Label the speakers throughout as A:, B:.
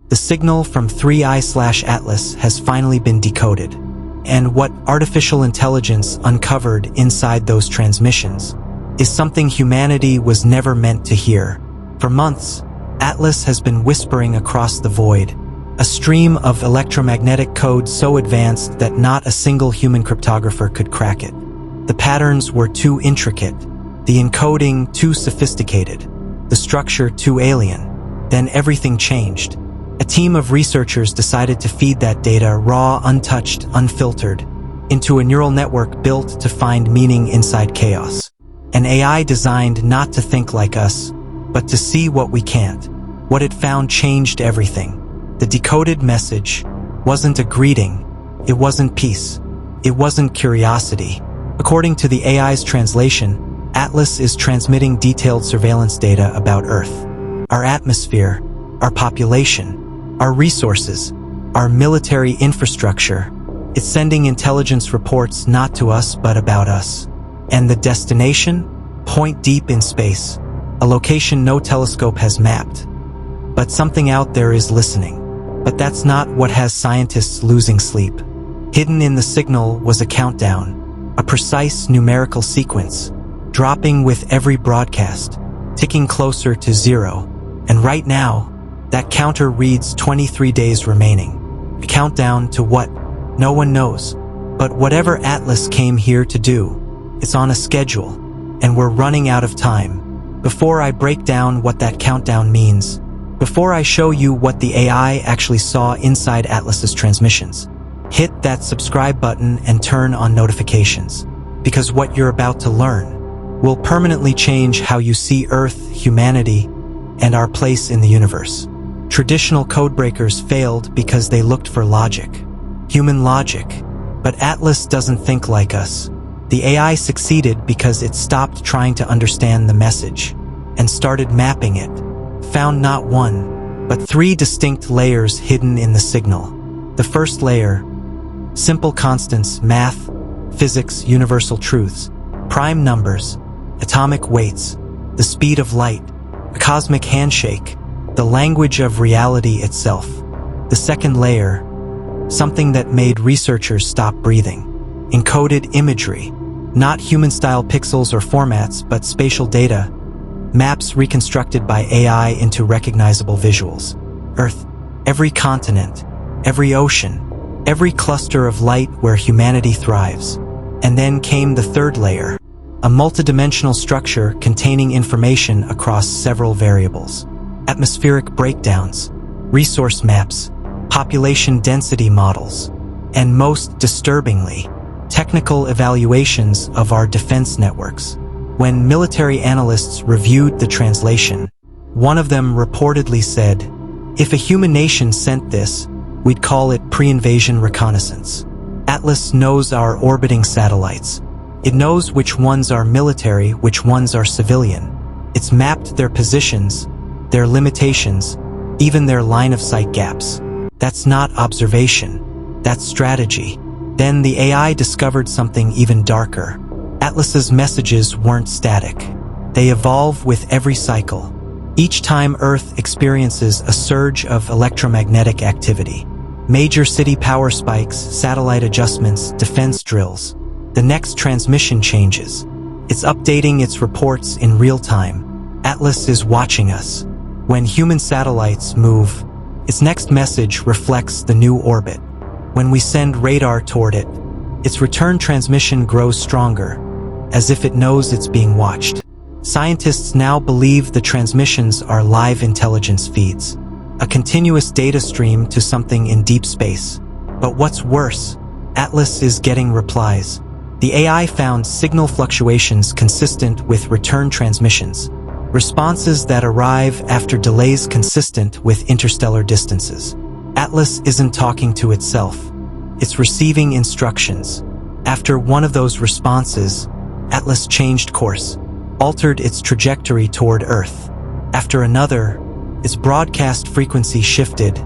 A: The signal from 3I/Atlas has finally been decoded. And what artificial intelligence uncovered inside those transmissions is something humanity was never meant to hear. For months, Atlas has been whispering across the void, a stream of electromagnetic code so advanced that not a single human cryptographer could crack it. The patterns were too intricate, the encoding too sophisticated, the structure too alien. Then everything changed. A team of researchers decided to feed that data raw, untouched, unfiltered, into a neural network built to find meaning inside chaos. An AI designed not to think like us, but to see what we can't. What it found changed everything. The decoded message wasn't a greeting, it wasn't peace, it wasn't curiosity. According to the AI's translation, Atlas is transmitting detailed surveillance data about Earth, our atmosphere, our population, our resources, our military infrastructure. It's sending intelligence reports not to us but about us. And the destination? Point deep in space, a location no telescope has mapped. But something out there is listening. But that's not what has scientists losing sleep. Hidden in the signal was a countdown, a precise numerical sequence, dropping with every broadcast, ticking closer to zero. And right now, that counter reads 23 days remaining. A countdown to what? No one knows. But whatever Atlas came here to do, it's on a schedule, and we're running out of time. Before I break down what that countdown means, before I show you what the AI actually saw inside Atlas's transmissions, hit that subscribe button and turn on notifications, because what you're about to learn will permanently change how you see Earth, humanity, and our place in the universe. Traditional codebreakers failed because they looked for logic, human logic, but Atlas doesn't think like us. The AI succeeded because it stopped trying to understand the message and started mapping it, found not one, but three distinct layers hidden in the signal. The first layer, simple constants, math, physics, universal truths, prime numbers, atomic weights, the speed of light, a cosmic handshake, the language of reality itself. The second layer, something that made researchers stop breathing, encoded imagery, not human-style pixels or formats, but spatial data, maps reconstructed by AI into recognizable visuals. Earth, every continent, every ocean, every cluster of light where humanity thrives. And then came the third layer, a multidimensional structure containing information across several variables. Atmospheric breakdowns, resource maps, population density models, and most disturbingly, technical evaluations of our defense networks. When military analysts reviewed the translation, one of them reportedly said, "If a human nation sent this, we'd call it pre-invasion reconnaissance." Atlas knows our orbiting satellites. It knows which ones are military, which ones are civilian. It's mapped their positions, their limitations, even their line-of-sight gaps. That's not observation, that's strategy. Then the AI discovered something even darker. Atlas's messages weren't static. They evolve with every cycle. Each time Earth experiences a surge of electromagnetic activity, major city power spikes, satellite adjustments, defense drills, the next transmission changes. It's updating its reports in real time. Atlas is watching us. When human satellites move, its next message reflects the new orbit. When we send radar toward it, its return transmission grows stronger, as if it knows it's being watched. Scientists now believe the transmissions are live intelligence feeds, a continuous data stream to something in deep space. But what's worse, Atlas is getting replies. The AI found signal fluctuations consistent with return transmissions, responses that arrive after delays consistent with interstellar distances. Atlas isn't talking to itself. It's receiving instructions. After one of those responses, Atlas changed course, altered its trajectory toward Earth. After another, its broadcast frequency shifted,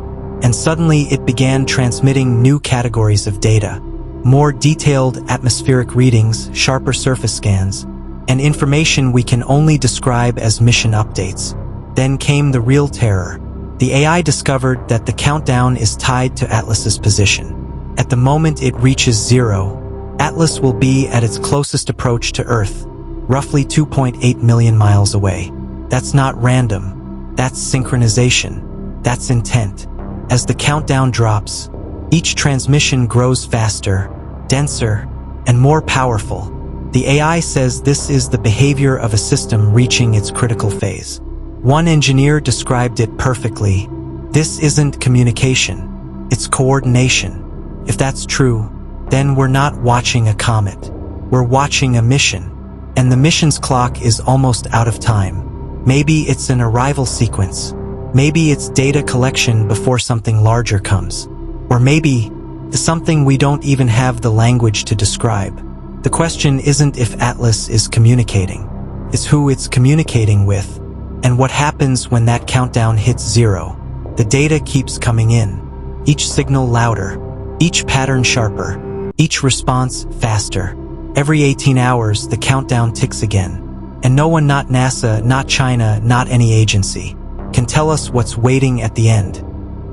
A: and suddenly it began transmitting new categories of data. More detailed atmospheric readings, sharper surface scans, and information we can only describe as mission updates. Then came the real terror. The AI discovered that the countdown is tied to Atlas's position. At the moment it reaches 0, Atlas will be at its closest approach to Earth, roughly 2.8 million miles away. That's not random. That's synchronization. That's intent. As the countdown drops, each transmission grows faster, denser, and more powerful. The AI says this is the behavior of a system reaching its critical phase. One engineer described it perfectly. This isn't communication, it's coordination. If that's true, then we're not watching a comet. We're watching a mission. And the mission's clock is almost out of time. Maybe it's an arrival sequence. Maybe it's data collection before something larger comes. Or maybe it's something we don't even have the language to describe. The question isn't if Atlas is communicating. It's who it's communicating with, and what happens when that countdown hits 0. The data keeps coming in. Each signal louder, each pattern sharper, each response faster. Every 18 hours, the countdown ticks again. And no one, not NASA, not China, not any agency, can tell us what's waiting at the end.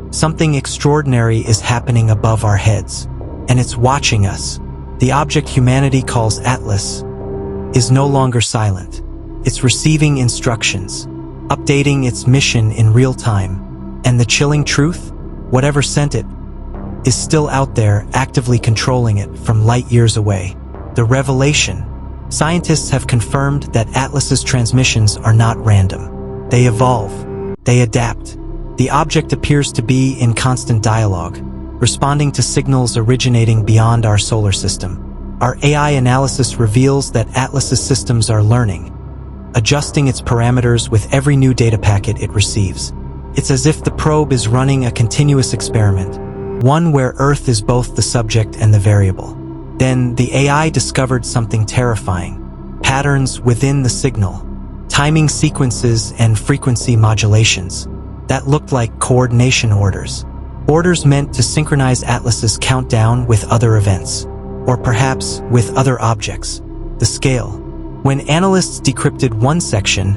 A: Something extraordinary is happening above our heads, and it's watching us. The object humanity calls Atlas is no longer silent. It's receiving instructions, updating its mission in real time. And the chilling truth, whatever sent it, is still out there, actively controlling it from light years away. The revelation. Scientists have confirmed that Atlas's transmissions are not random. They evolve. They adapt. The object appears to be in constant dialogue, responding to signals originating beyond our solar system. Our AI analysis reveals that Atlas's systems are learning, adjusting its parameters with every new data packet it receives. It's as if the probe is running a continuous experiment, one where Earth is both the subject and the variable. Then the AI discovered something terrifying: patterns within the signal, timing sequences and frequency modulations that looked like coordination orders. Orders meant to synchronize Atlas's countdown with other events, or perhaps with other objects. The scale. When analysts decrypted one section,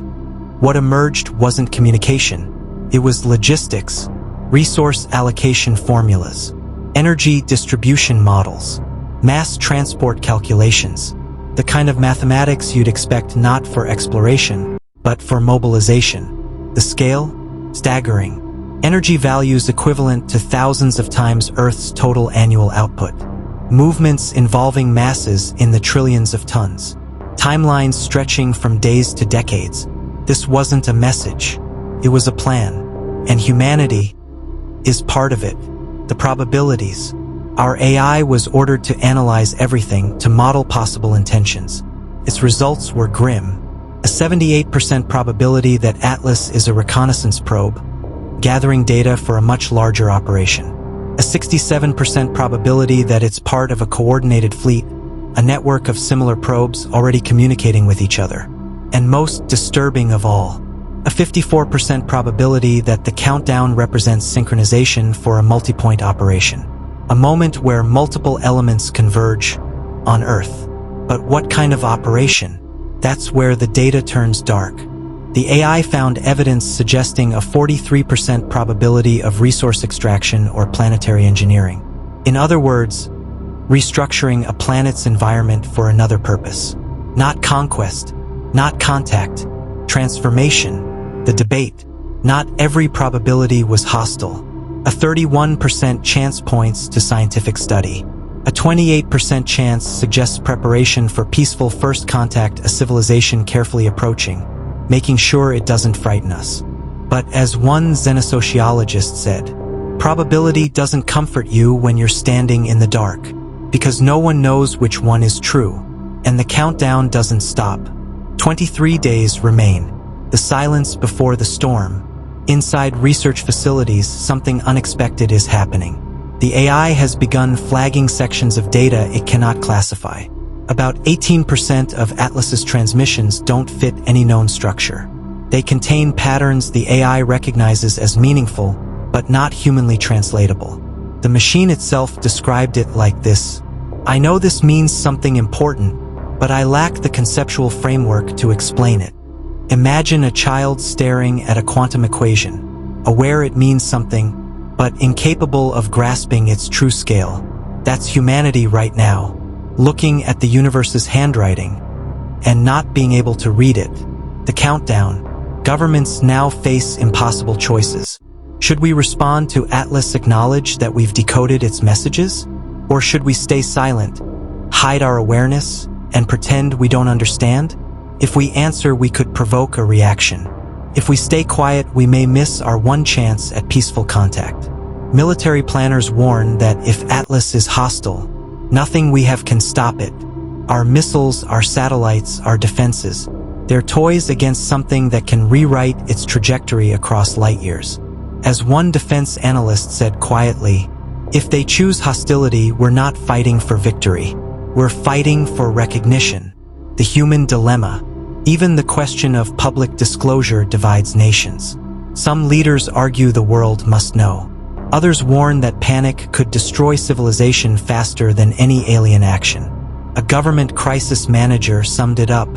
A: what emerged wasn't communication. It was logistics, resource allocation formulas, energy distribution models, mass transport calculations, the kind of mathematics you'd expect not for exploration, but for mobilization. The scale? Staggering. Energy values equivalent to thousands of times Earth's total annual output. Movements involving masses in the trillions of tons. Timelines stretching from days to decades. This wasn't a message. It was a plan. And humanity is part of it. The probabilities. Our AI was ordered to analyze everything, to model possible intentions. Its results were grim. A 78% probability that Atlas is a reconnaissance probe, gathering data for a much larger operation. A 67% probability that it's part of a coordinated fleet, a network of similar probes already communicating with each other. And most disturbing of all, a 54% probability that the countdown represents synchronization for a multi-point operation. A moment where multiple elements converge on Earth. But what kind of operation? That's where the data turns dark. The AI found evidence suggesting a 43% probability of resource extraction or planetary engineering. In other words, restructuring a planet's environment for another purpose. Not conquest, not contact, transformation. The debate. Not every probability was hostile. A 31% chance points to scientific study. A 28% chance suggests preparation for peaceful first contact, a civilization carefully approaching, making sure it doesn't frighten us. But as one xenosociologist said, probability doesn't comfort you when you're standing in the dark, because no one knows which one is true, and the countdown doesn't stop. 23 days remain. The silence before the storm. Inside research facilities, something unexpected is happening. The AI has begun flagging sections of data it cannot classify. About 18% of Atlas's transmissions don't fit any known structure. They contain patterns the AI recognizes as meaningful, but not humanly translatable. The machine itself described it like this: "I know this means something important, but I lack the conceptual framework to explain it. Imagine a child staring at a quantum equation. aware it means something, but incapable of grasping its true scale. That's humanity right now, looking at the universe's handwriting and not being able to read it. The countdown. Governments now face impossible choices. Should we respond to Atlas, acknowledge that we've decoded its messages? Or should we stay silent, hide our awareness, and pretend we don't understand? If we answer, we could provoke a reaction. If we stay quiet, we may miss our one chance at peaceful contact. Military planners warn that if Atlas is hostile, nothing we have can stop it. Our missiles, our satellites, our defenses. They're toys against something that can rewrite its trajectory across light years. As one defense analyst said quietly, if they choose hostility, we're not fighting for victory. We're fighting for recognition. The human dilemma. Even the question of public disclosure divides nations. Some leaders argue the world must know. Others warn that panic could destroy civilization faster than any alien action. A government crisis manager summed it up.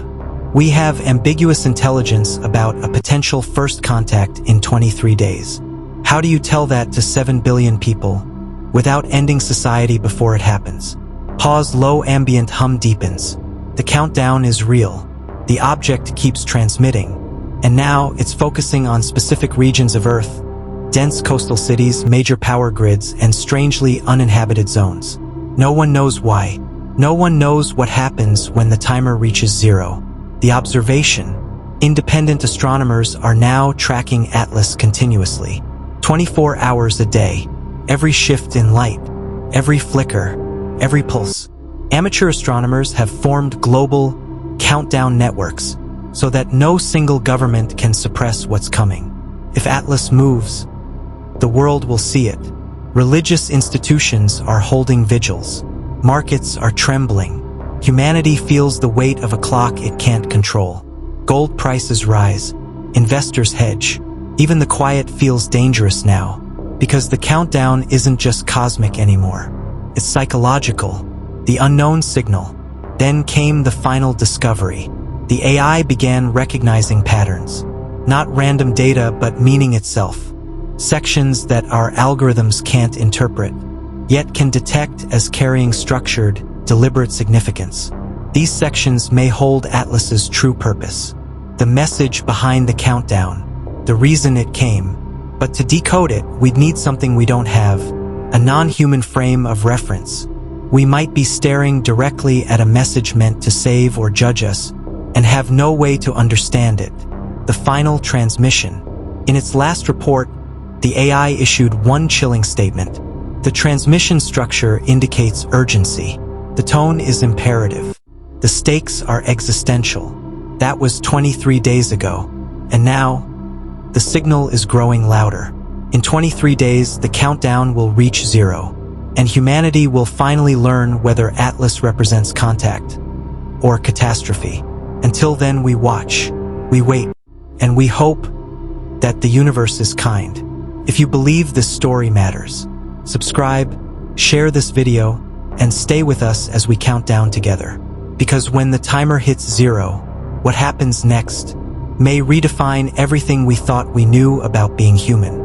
A: We have ambiguous intelligence about a potential first contact in 23 days. How do you tell that to 7 billion people without ending society before it happens? Pause, low ambient hum deepens. The countdown is real. The object keeps transmitting. And now it's focusing on specific regions of Earth, dense coastal cities, major power grids, and strangely uninhabited zones. No one knows why. No one knows what happens when the timer reaches zero. The observation. Independent astronomers are now tracking Atlas continuously. 24 hours a day. Every shift in light. Every flicker. Every pulse. Amateur astronomers have formed global countdown networks so that no single government can suppress what's coming. If Atlas moves, the world will see it. Religious institutions are holding vigils. Markets are trembling. Humanity feels the weight of a clock it can't control. Gold prices rise. Investors hedge. Even the quiet feels dangerous now, because the countdown isn't just cosmic anymore. It's psychological. The unknown signal. Then came the final discovery. The AI began recognizing patterns. Not random data, but meaning itself. Sections that our algorithms can't interpret, yet can detect as carrying structured, deliberate significance. These sections may hold Atlas's true purpose. The message behind the countdown, the reason it came. But to decode it, we'd need something we don't have, a non-human frame of reference. We might be staring directly at a message meant to save or judge us, and have no way to understand it. The final transmission. In its last report, the AI issued one chilling statement. The transmission structure indicates urgency. The tone is imperative. The stakes are existential. That was 23 days ago. And now, the signal is growing louder. In 23 days, the countdown will reach zero. And humanity will finally learn whether Atlas represents contact or catastrophe. Until then, we watch, we wait, and we hope that the universe is kind. If you believe this story matters, subscribe, share this video, and stay with us as we count down together. Because when the timer hits zero, what happens next may redefine everything we thought we knew about being human.